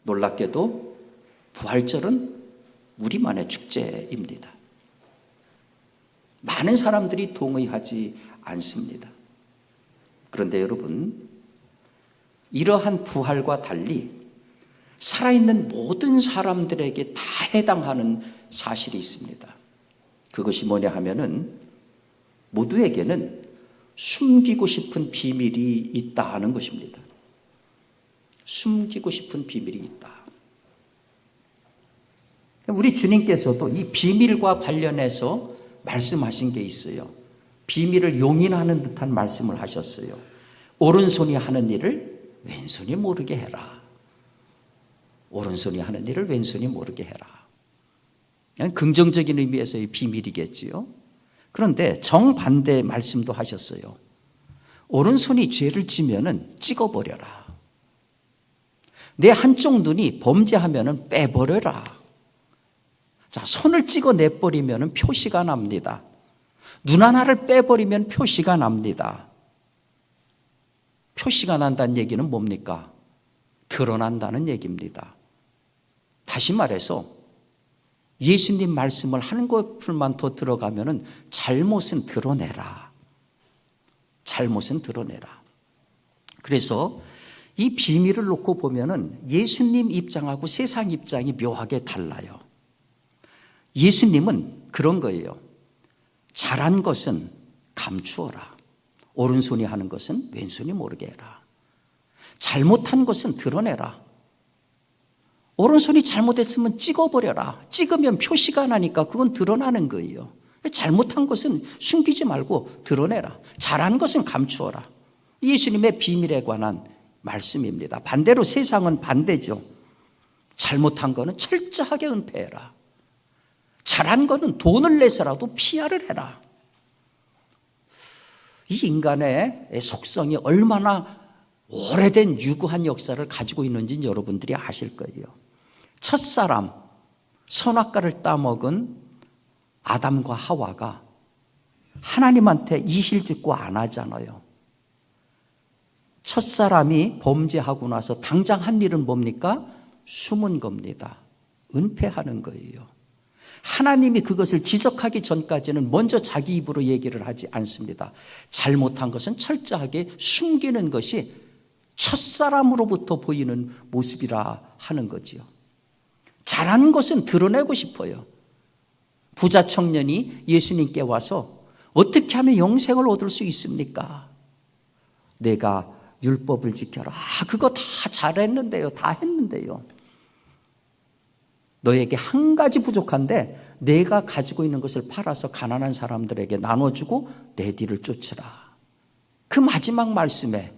놀랍게도 부활절은 우리만의 축제입니다. 많은 사람들이 동의하지 않습니다. 그런데 여러분, 이러한 부활과 달리 살아있는 모든 사람들에게 다 해당하는 사실이 있습니다. 그것이 뭐냐 하면은 모두에게는 숨기고 싶은 비밀이 있다 하는 것입니다. 숨기고 싶은 비밀이 있다. 우리 주님께서도 이 비밀과 관련해서 말씀하신 게 있어요. 비밀을 용인하는 듯한 말씀을 하셨어요. 오른손이 하는 일을 왼손이 모르게 해라. 오른손이 하는 일을 왼손이 모르게 해라. 그냥 긍정적인 의미에서의 비밀이겠지요. 그런데 정반대 말씀도 하셨어요. 오른손이 죄를 지면은 찍어버려라. 내 한쪽 눈이 범죄하면은 빼버려라. 자, 손을 찍어내버리면은 표시가 납니다. 눈 하나를 빼버리면 표시가 납니다. 표시가 난다는 얘기는 뭡니까? 드러난다는 얘기입니다. 다시 말해서 예수님 말씀을 한 것풀만 더 들어가면은 잘못은 드러내라. 잘못은 드러내라. 그래서 이 비밀을 놓고 보면은 예수님 입장하고 세상 입장이 묘하게 달라요. 예수님은 그런 거예요. 잘한 것은 감추어라. 오른손이 하는 것은 왼손이 모르게 해라. 잘못한 것은 드러내라. 오른손이 잘못했으면 찍어버려라. 찍으면 표시가 나니까 그건 드러나는 거예요. 잘못한 것은 숨기지 말고 드러내라. 잘한 것은 감추어라. 예수님의 비밀에 관한 말씀입니다. 반대로 세상은 반대죠. 잘못한 거는 철저하게 은폐해라. 잘한 거는 돈을 내서라도 피하를 해라. 이 인간의 속성이 얼마나 오래된 유구한 역사를 가지고 있는지는 여러분들이 아실 거예요. 첫사람, 선악과를 따먹은 아담과 하와가 하나님한테 이실직고 안 하잖아요. 첫사람이 범죄하고 나서 당장 한 일은 뭡니까? 숨은 겁니다. 은폐하는 거예요. 하나님이 그것을 지적하기 전까지는 먼저 자기 입으로 얘기를 하지 않습니다. 잘못한 것은 철저하게 숨기는 것이 첫사람으로부터 보이는 모습이라 하는 거지요. 잘한 것은 드러내고 싶어요. 부자 청년이 예수님께 와서 어떻게 하면 영생을 얻을 수 있습니까? 내가 율법을 지켜라. 그거 다 잘했는데요. 다 했는데요. 너에게 한 가지 부족한데 내가 가지고 있는 것을 팔아서 가난한 사람들에게 나눠주고 내 뒤를 쫓으라. 그 마지막 말씀에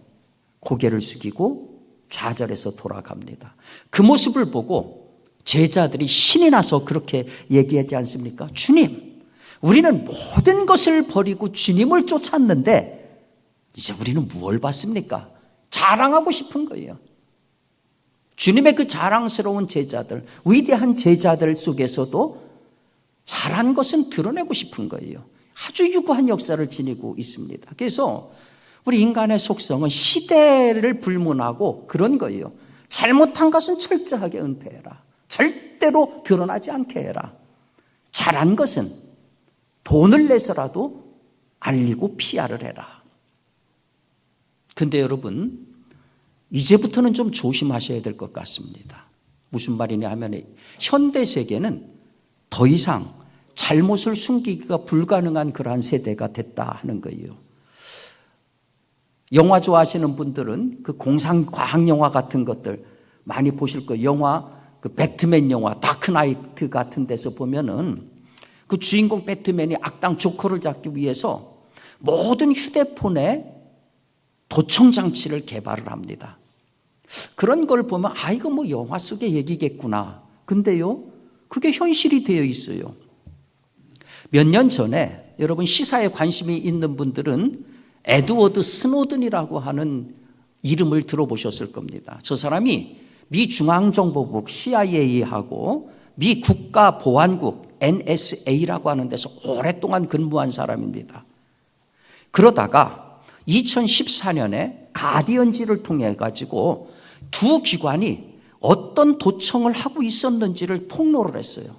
고개를 숙이고 좌절해서 돌아갑니다. 그 모습을 보고 제자들이 신이 나서 그렇게 얘기하지 않습니까? 주님, 우리는 모든 것을 버리고 주님을 쫓았는데 이제 우리는 무엇을 받습니까? 자랑하고 싶은 거예요. 주님의 그 자랑스러운 제자들, 위대한 제자들 속에서도 잘한 것은 드러내고 싶은 거예요. 아주 유구한 역사를 지니고 있습니다. 그래서 우리 인간의 속성은 시대를 불문하고 그런 거예요. 잘못한 것은 철저하게 은폐해라. 절대로 드러나지 않게 해라. 잘한 것은 돈을 내서라도 알리고 피하를 해라. 근데 여러분, 이제부터는 좀 조심하셔야 될 것 같습니다. 무슨 말이냐 하면 현대 세계는 더 이상 잘못을 숨기기가 불가능한 그러한 세대가 됐다 하는 거예요. 영화 좋아하시는 분들은 그 공상 과학 영화 같은 것들 많이 보실 거예요. 영화, 그 배트맨 영화, 다크나이트 같은 데서 보면은 그 주인공 배트맨이 악당 조커를 잡기 위해서 모든 휴대폰에 도청 장치를 개발을 합니다. 그런 걸 보면 이거 뭐 영화 속의 얘기겠구나. 근데요, 그게 현실이 되어 있어요. 몇 년 전에 여러분 시사에 관심이 있는 분들은 에드워드 스노든이라고 하는 이름을 들어보셨을 겁니다. 저 사람이 미 중앙정보국 CIA하고 미 국가보안국 NSA라고 하는 데서 오랫동안 근무한 사람입니다. 그러다가 2014년에 가디언지를 통해 가지고 두 기관이 어떤 도청을 하고 있었는지를 폭로를 했어요.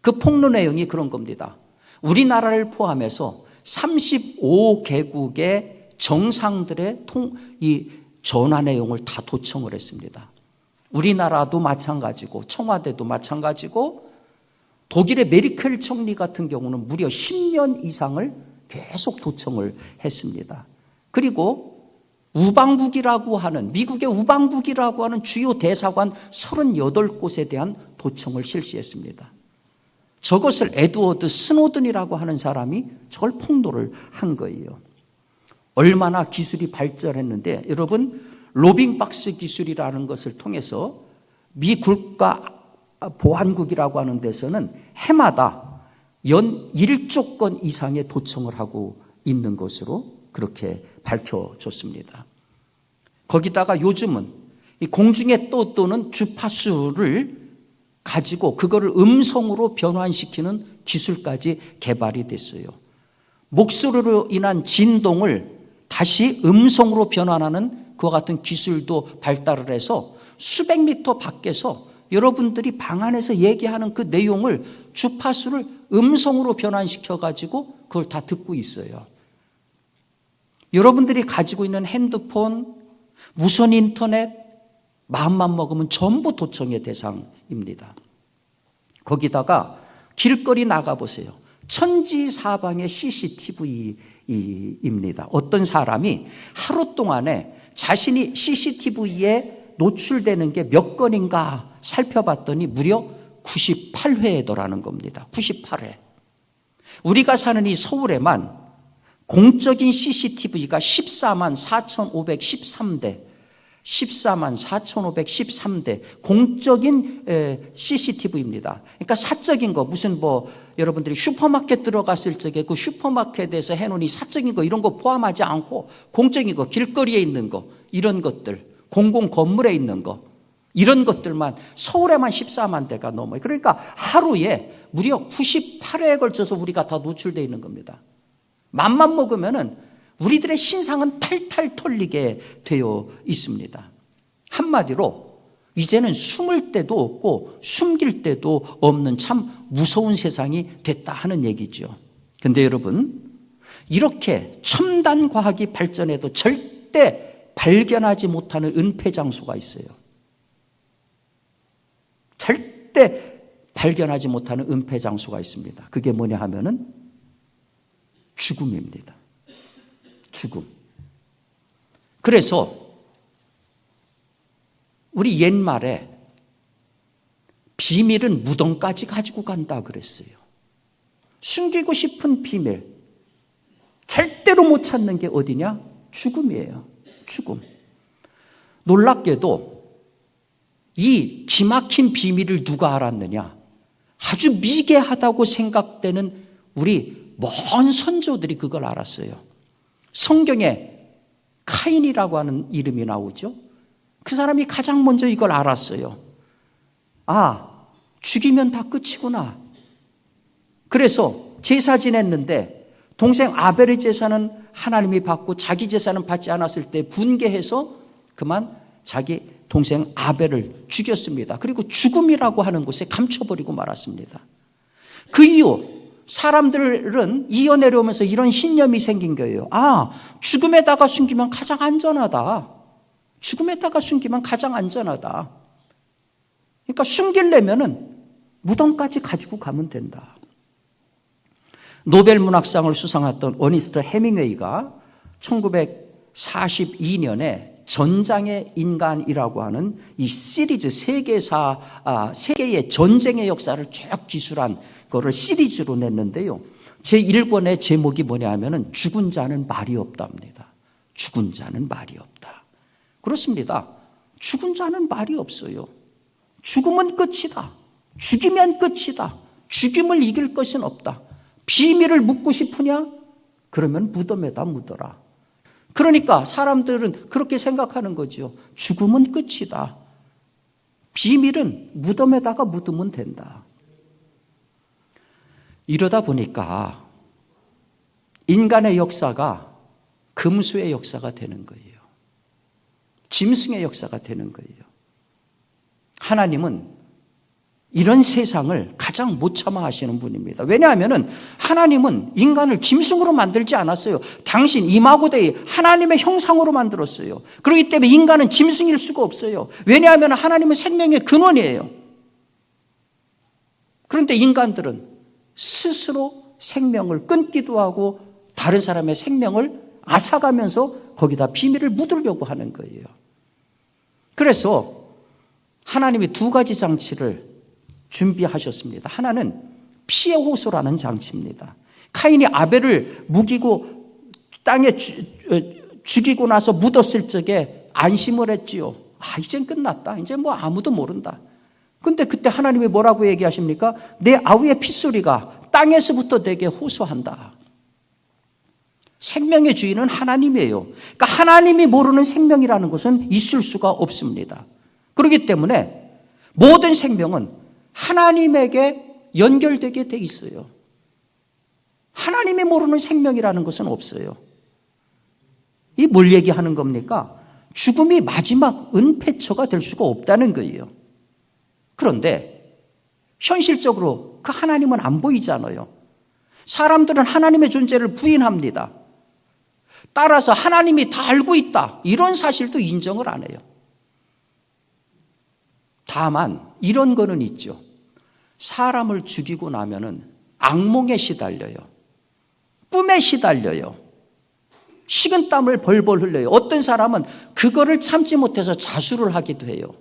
그 폭로 내용이 그런 겁니다. 우리나라를 포함해서 35개국의 정상들의 이 전화 내용을 다 도청을 했습니다. 우리나라도 마찬가지고 청와대도 마찬가지고 독일의 메르켈 총리 같은 경우는 무려 10년 이상을 계속 도청을 했습니다. 그리고 우방국이라고 하는 미국의 우방국이라고 하는 주요 대사관 38곳에 대한 도청을 실시했습니다. 저것을 에드워드 스노든이라고 하는 사람이 저걸 폭로를 한 거예요. 얼마나 기술이 발전했는데 여러분 로빙박스 기술이라는 것을 통해서 미 국가 보안국이라고 하는 데서는 해마다 연 1조 건 이상의 도청을 하고 있는 것으로 그렇게 밝혀졌습니다. 거기다가 요즘은 이 공중에 떠도는 주파수를 가지고 그거를 음성으로 변환시키는 기술까지 개발이 됐어요. 목소리로 인한 진동을 다시 음성으로 변환하는 그와 같은 기술도 발달을 해서 수백 미터 밖에서 여러분들이 방 안에서 얘기하는 그 내용을 주파수를 음성으로 변환시켜 가지고 그걸 다 듣고 있어요. 여러분들이 가지고 있는 핸드폰, 무선 인터넷, 마음만 먹으면 전부 도청의 대상입니다. 거기다가 길거리 나가보세요. 천지사방의 CCTV입니다. 어떤 사람이 하루 동안에 자신이 CCTV에 노출되는 게 몇 건인가 살펴봤더니 무려 98회더라는 겁니다. 98회. 우리가 사는 이 서울에만 공적인 CCTV가 14만 4,513대, 14만 4,513대 공적인 CCTV입니다. 그러니까 사적인 거 무슨 여러분들이 슈퍼마켓 들어갔을 적에 그 슈퍼마켓에서 해놓은 이 사적인 거 이런 거 포함하지 않고 공적인 거 길거리에 있는 거 이런 것들 공공 건물에 있는 거 이런 것들만 서울에만 14만 대가 넘어요. 그러니까 하루에 무려 98회에 걸쳐서 우리가 다 노출되어 있는 겁니다. 맘만 먹으면은 우리들의 신상은 탈탈 털리게 되어 있습니다. 한마디로 이제는 숨을 데도 없고 숨길 데도 없는 참 무서운 세상이 됐다 하는 얘기죠. 그런데 여러분 이렇게 첨단 과학이 발전해도 절대 발견하지 못하는 은폐 장소가 있어요. 절대 발견하지 못하는 은폐 장소가 있습니다. 그게 뭐냐 하면은 죽음입니다. 죽음. 그래서 우리 옛말에 비밀은 무덤까지 가지고 간다 그랬어요. 숨기고 싶은 비밀 절대로 못 찾는 게 어디냐? 죽음이에요. 죽음. 놀랍게도 이 기막힌 비밀을 누가 알았느냐? 아주 미개하다고 생각되는 우리 먼 선조들이 그걸 알았어요. 성경에 카인이라고 하는 이름이 나오죠. 그 사람이 가장 먼저 이걸 알았어요. 아, 죽이면 다 끝이구나. 그래서 제사 지냈는데 동생 아벨의 제사는 하나님이 받고 자기 제사는 받지 않았을 때 분개해서 그만 자기 동생 아벨을 죽였습니다. 그리고 죽음이라고 하는 곳에 감춰버리고 말았습니다. 그 이후 사람들은 이어내려오면서 이런 신념이 생긴 거예요. 아, 죽음에다가 숨기면 가장 안전하다. 죽음에다가 숨기면 가장 안전하다. 그러니까 숨기려면은 무덤까지 가지고 가면 된다. 노벨 문학상을 수상했던 어니스트 해밍웨이가 1942년에 전장의 인간이라고 하는 이 시리즈 세계의 전쟁의 역사를 쭉 기술한 그거를 시리즈로 냈는데요. 제1권의 제목이 뭐냐 하면은 죽은 자는 말이 없답니다. 죽은 자는 말이 없다. 그렇습니다. 죽은 자는 말이 없어요. 죽음은 끝이다. 죽이면 끝이다. 죽임을 이길 것은 없다. 비밀을 묻고 싶으냐? 그러면 무덤에다 묻어라. 그러니까 사람들은 그렇게 생각하는 거죠. 죽음은 끝이다. 비밀은 무덤에다가 묻으면 된다. 이러다 보니까 인간의 역사가 금수의 역사가 되는 거예요. 짐승의 역사가 되는 거예요. 하나님은 이런 세상을 가장 못 참아 하시는 분입니다. 왜냐하면 하나님은 인간을 짐승으로 만들지 않았어요. 당신 이마고데이 하나님의 형상으로 만들었어요. 그렇기 때문에 인간은 짐승일 수가 없어요. 왜냐하면 하나님은 생명의 근원이에요. 그런데 인간들은 스스로 생명을 끊기도 하고 다른 사람의 생명을 앗아가면서 거기다 비밀을 묻으려고 하는 거예요. 그래서 하나님이 두 가지 장치를 준비하셨습니다. 하나는 피해 호소라는 장치입니다. 카인이 아벨을 묵이고 땅에 죽이고 나서 묻었을 적에 안심을 했지요. 이젠 끝났다. 이제 뭐 아무도 모른다. 근데 그때 하나님이 뭐라고 얘기하십니까? 내 아우의 핏소리가 땅에서부터 내게 호소한다. 생명의 주인은 하나님이에요. 그러니까 하나님이 모르는 생명이라는 것은 있을 수가 없습니다. 그렇기 때문에 모든 생명은 하나님에게 연결되게 돼 있어요. 하나님이 모르는 생명이라는 것은 없어요. 이 뭘 얘기하는 겁니까? 죽음이 마지막 은폐처가 될 수가 없다는 거예요. 그런데 현실적으로 그 하나님은 안 보이잖아요. 사람들은 하나님의 존재를 부인합니다. 따라서 하나님이 다 알고 있다, 이런 사실도 인정을 안 해요. 다만 이런 거는 있죠. 사람을 죽이고 나면은 악몽에 시달려요. 꿈에 시달려요. 식은땀을 벌벌 흘려요. 어떤 사람은 그거를 참지 못해서 자수를 하기도 해요.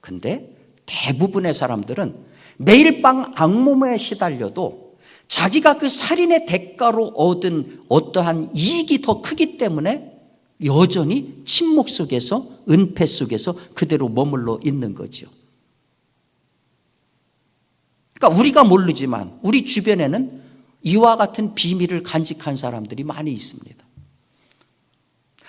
근데 대부분의 사람들은 매일 밤 악몽에 시달려도 자기가 그 살인의 대가로 얻은 어떠한 이익이 더 크기 때문에 여전히 침묵 속에서, 은폐 속에서 그대로 머물러 있는 거죠. 그러니까 우리가 모르지만 우리 주변에는 이와 같은 비밀을 간직한 사람들이 많이 있습니다.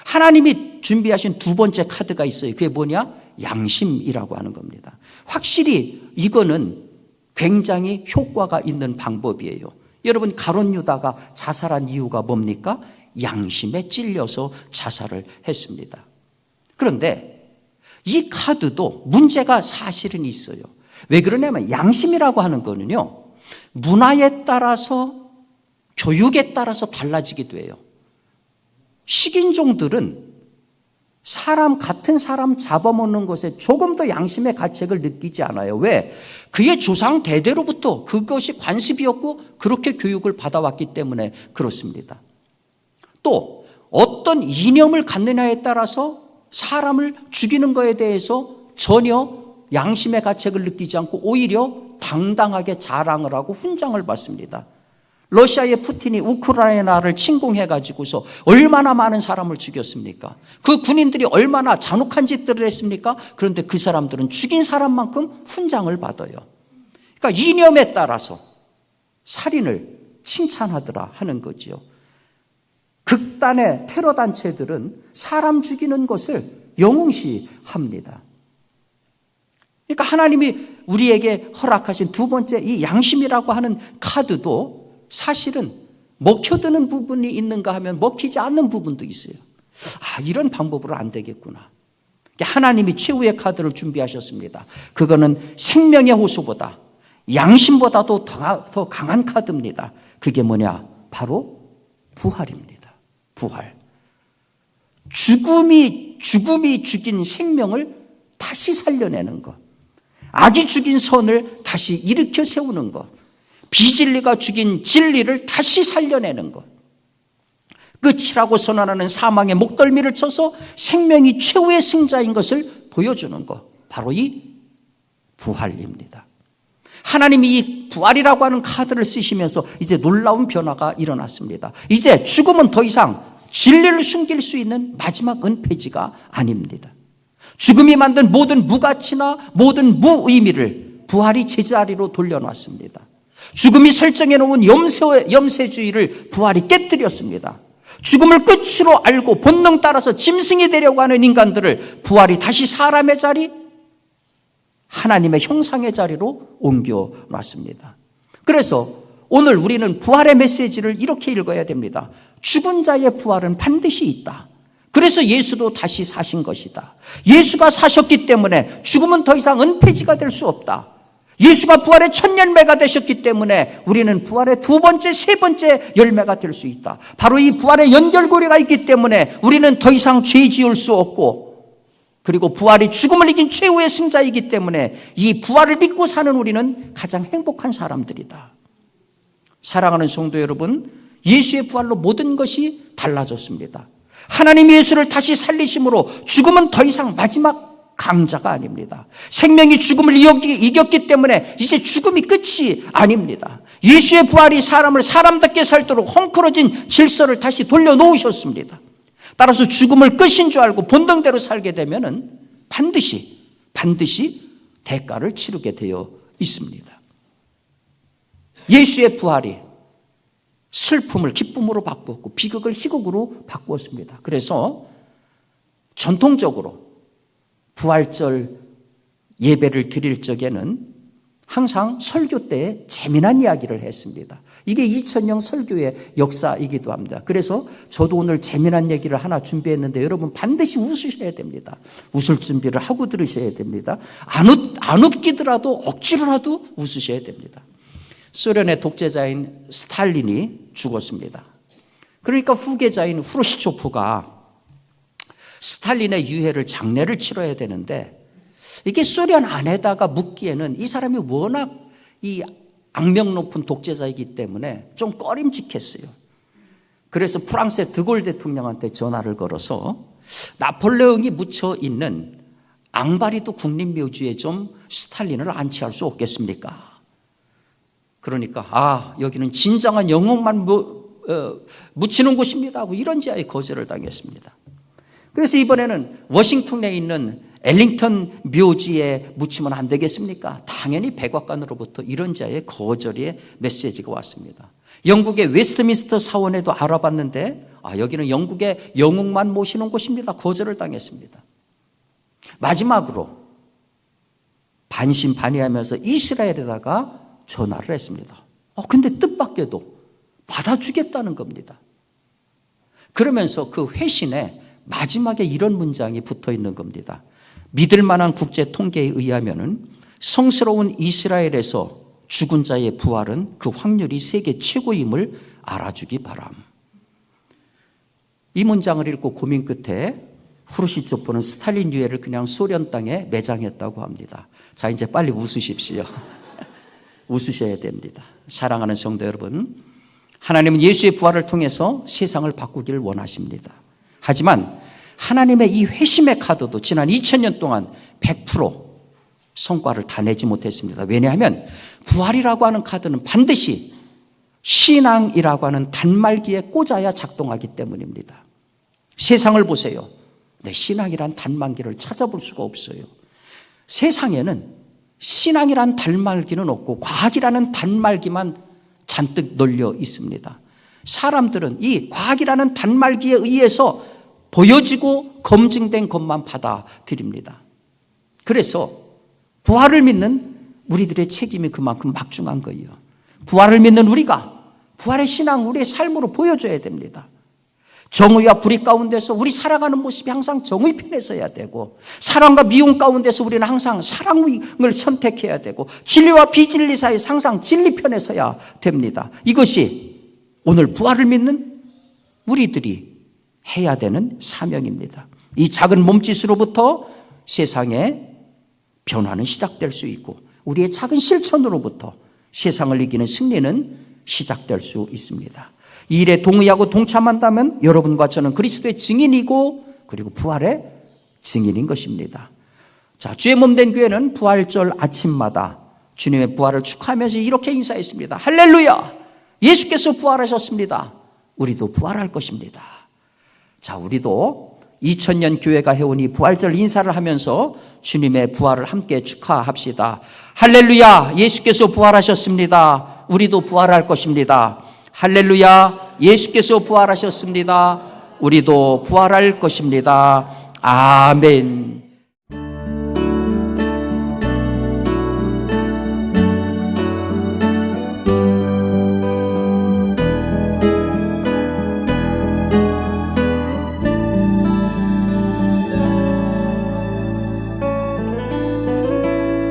하나님이 준비하신 두 번째 카드가 있어요. 그게 뭐냐? 양심이라고 하는 겁니다. 확실히 이거는 굉장히 효과가 있는 방법이에요. 여러분, 가룟 유다가 자살한 이유가 뭡니까? 양심에 찔려서 자살을 했습니다. 그런데 이 카드도 문제가 사실은 있어요. 왜 그러냐면 양심이라고 하는 거는요, 문화에 따라서, 교육에 따라서 달라지기도 해요. 식인종들은 같은 사람 잡아먹는 것에 조금 더 양심의 가책을 느끼지 않아요. 왜? 그의 조상 대대로부터 그것이 관습이었고 그렇게 교육을 받아왔기 때문에 그렇습니다. 또 어떤 이념을 갖느냐에 따라서 사람을 죽이는 것에 대해서 전혀 양심의 가책을 느끼지 않고 오히려 당당하게 자랑을 하고 훈장을 받습니다. 러시아의 푸틴이 우크라이나를 침공해가지고서 얼마나 많은 사람을 죽였습니까? 그 군인들이 얼마나 잔혹한 짓들을 했습니까? 그런데 그 사람들은 죽인 사람만큼 훈장을 받아요. 그러니까 이념에 따라서 살인을 칭찬하더라 하는 거지요. 극단의 테러 단체들은 사람 죽이는 것을 영웅시합니다. 그러니까 하나님이 우리에게 허락하신 두 번째 이 양심이라고 하는 카드도 사실은 먹혀드는 부분이 있는가 하면 먹히지 않는 부분도 있어요. 이런 방법으로 안 되겠구나. 하나님이 최후의 카드를 준비하셨습니다. 그거는 생명의 호수보다, 양심보다도 더 강한 카드입니다. 그게 뭐냐? 바로 부활입니다. 부활. 죽음이 죽인 생명을 다시 살려내는 것. 악이 죽인 선을 다시 일으켜 세우는 것. 비진리가 죽인 진리를 다시 살려내는 것. 끝이라고 선언하는 사망의 목덜미를 쳐서 생명이 최후의 승자인 것을 보여주는 것. 바로 이 부활입니다. 하나님이 이 부활이라고 하는 카드를 쓰시면서 이제 놀라운 변화가 일어났습니다. 이제 죽음은 더 이상 진리를 숨길 수 있는 마지막 은폐지가 아닙니다. 죽음이 만든 모든 무가치나 모든 무의미를 부활이 제자리로 돌려놨습니다. 죽음이 설정해 놓은 염세주의를 부활이 깨뜨렸습니다. 죽음을 끝으로 알고 본능 따라서 짐승이 되려고 하는 인간들을 부활이 다시 사람의 자리, 하나님의 형상의 자리로 옮겨놨습니다. 그래서 오늘 우리는 부활의 메시지를 이렇게 읽어야 됩니다. 죽은 자의 부활은 반드시 있다. 그래서 예수도 다시 사신 것이다. 예수가 사셨기 때문에 죽음은 더 이상 은폐지가 될 수 없다. 예수가 부활의 첫 열매가 되셨기 때문에 우리는 부활의 두 번째, 세 번째 열매가 될 수 있다. 바로 이 부활의 연결고리가 있기 때문에 우리는 더 이상 죄 지을 수 없고, 그리고 부활이 죽음을 이긴 최후의 승자이기 때문에 이 부활을 믿고 사는 우리는 가장 행복한 사람들이다. 사랑하는 성도 여러분, 예수의 부활로 모든 것이 달라졌습니다. 하나님 예수를 다시 살리심으로 죽음은 더 이상 마지막 강자가 아닙니다. 생명이 죽음을 이겼기 때문에 이제 죽음이 끝이 아닙니다. 예수의 부활이 사람을 사람답게 살도록 헝클어진 질서를 다시 돌려놓으셨습니다. 따라서 죽음을 끝인 줄 알고 본능대로 살게 되면은 반드시 대가를 치르게 되어 있습니다. 예수의 부활이 슬픔을 기쁨으로 바꾸었고 비극을 희극으로 바꾸었습니다. 그래서 전통적으로 부활절 예배를 드릴 적에는 항상 설교 때 재미난 이야기를 했습니다. 이게 2000년 설교의 역사이기도 합니다. 그래서 저도 오늘 재미난 얘기를 하나 준비했는데 여러분 반드시 웃으셔야 됩니다. 웃을 준비를 하고 들으셔야 됩니다. 안 웃기더라도 억지로라도 웃으셔야 됩니다. 소련의 독재자인 스탈린이 죽었습니다. 그러니까 후계자인 후르시초프가 스탈린의 유해를 장례를 치러야 되는데 이게 소련 안에다가 묻기에는 이 사람이 워낙 이 악명 높은 독재자이기 때문에 좀 꺼림직했어요. 그래서 프랑스의 드골 대통령한테 전화를 걸어서 나폴레옹이 묻혀 있는 앙바리도 국립묘지에 좀 스탈린을 안치할 수 없겠습니까? 그러니까 여기는 진정한 영웅만 묻히는 곳입니다 하고 이런지하에 거절을 당했습니다. 그래서 이번에는 워싱턴에 있는 엘링턴 묘지에 묻히면 안 되겠습니까? 당연히 백악관으로부터 이런지하에 거절의 메시지가 왔습니다. 영국의 웨스트민스터 사원에도 알아봤는데 여기는 영국의 영웅만 모시는 곳입니다. 거절을 당했습니다. 마지막으로 반신반의하면서 이스라엘에다가 전화를 했습니다. 근데 뜻밖에도 받아주겠다는 겁니다. 그러면서 그 회신에 마지막에 이런 문장이 붙어 있는 겁니다. 믿을 만한 국제 통계에 의하면은 성스러운 이스라엘에서 죽은 자의 부활은 그 확률이 세계 최고임을 알아주기 바람. 이 문장을 읽고 고민 끝에 후르시초프는 스탈린 유해를 그냥 소련 땅에 매장했다고 합니다. 자, 이제 빨리 웃으십시오. 웃으셔야 됩니다. 사랑하는 성도 여러분, 하나님은 예수의 부활을 통해서 세상을 바꾸기를 원하십니다. 하지만 하나님의 이 회심의 카드도 지난 2000년 동안 100% 성과를 다 내지 못했습니다. 왜냐하면 부활이라고 하는 카드는 반드시 신앙이라고 하는 단말기에 꽂아야 작동하기 때문입니다. 세상을 보세요. 내 신앙이란 단말기를 찾아볼 수가 없어요. 세상에는 신앙이란 단말기는 없고 과학이라는 단말기만 잔뜩 널려 있습니다. 사람들은 이 과학이라는 단말기에 의해서 보여지고 검증된 것만 받아들입니다. 그래서 부활을 믿는 우리들의 책임이 그만큼 막중한 거예요. 부활을 믿는 우리가 부활의 신앙 우리의 삶으로 보여줘야 됩니다. 정의와 불의 가운데서 우리 살아가는 모습이 항상 정의 편에 서야 되고, 사랑과 미움 가운데서 우리는 항상 사랑을 선택해야 되고, 진리와 비진리 사이에서 항상 진리 편에 서야 됩니다. 이것이 오늘 부활을 믿는 우리들이 해야 되는 사명입니다. 이 작은 몸짓으로부터 세상의 변화는 시작될 수 있고, 우리의 작은 실천으로부터 세상을 이기는 승리는 시작될 수 있습니다. 이 일에 동의하고 동참한다면 여러분과 저는 그리스도의 증인이고 그리고 부활의 증인인 것입니다. 자, 주의 몸된 교회는 부활절 아침마다 주님의 부활을 축하하면서 이렇게 인사했습니다. 할렐루야! 예수께서 부활하셨습니다. 우리도 부활할 것입니다. 자, 우리도 2000년 교회가 해온 이 부활절 인사를 하면서 주님의 부활을 함께 축하합시다. 할렐루야! 예수께서 부활하셨습니다. 우리도 부활할 것입니다. 할렐루야, 예수께서 부활하셨습니다. 우리도 부활할 것입니다. 아멘.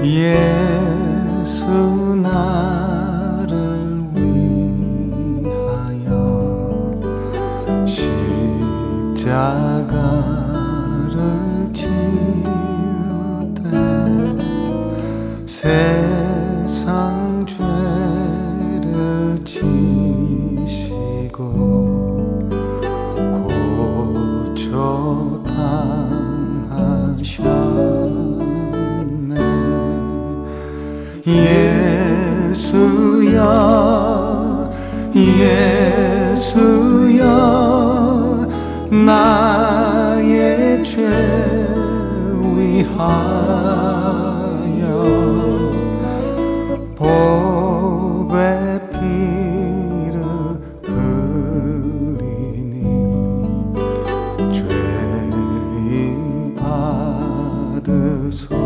예수 나를 위하여 십자가를 지을 때 세상 죄를 지시고 고쳐 당하셨네. 예수여 예수여 나의 죄 위하여 보배 피를 흘리니 죄인 받으소서.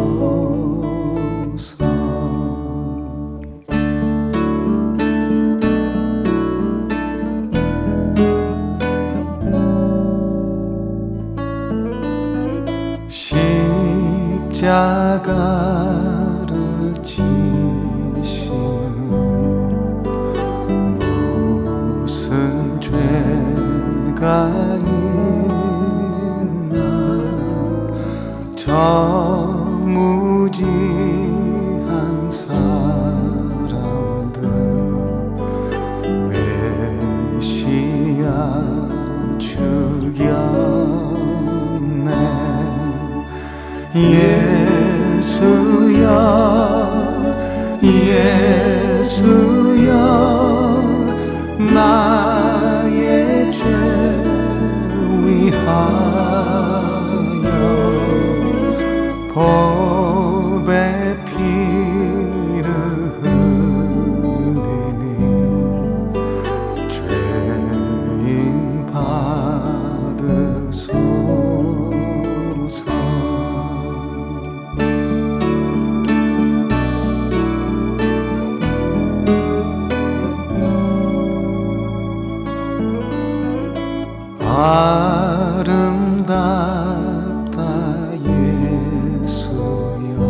십자가를 지시는 무슨 죄가 있나. 저 무지한 사람들 메시아 죽였네. 예수여 예수여 나의 죄 위하여 보배 피를 흘리니 죄인 받으소서. 아름답다 예수여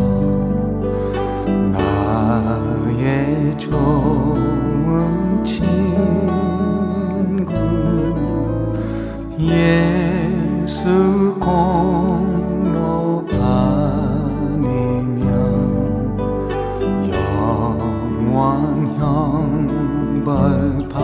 나의 좋은 친구. 예수 공로 아니면 영원 형벌 받네.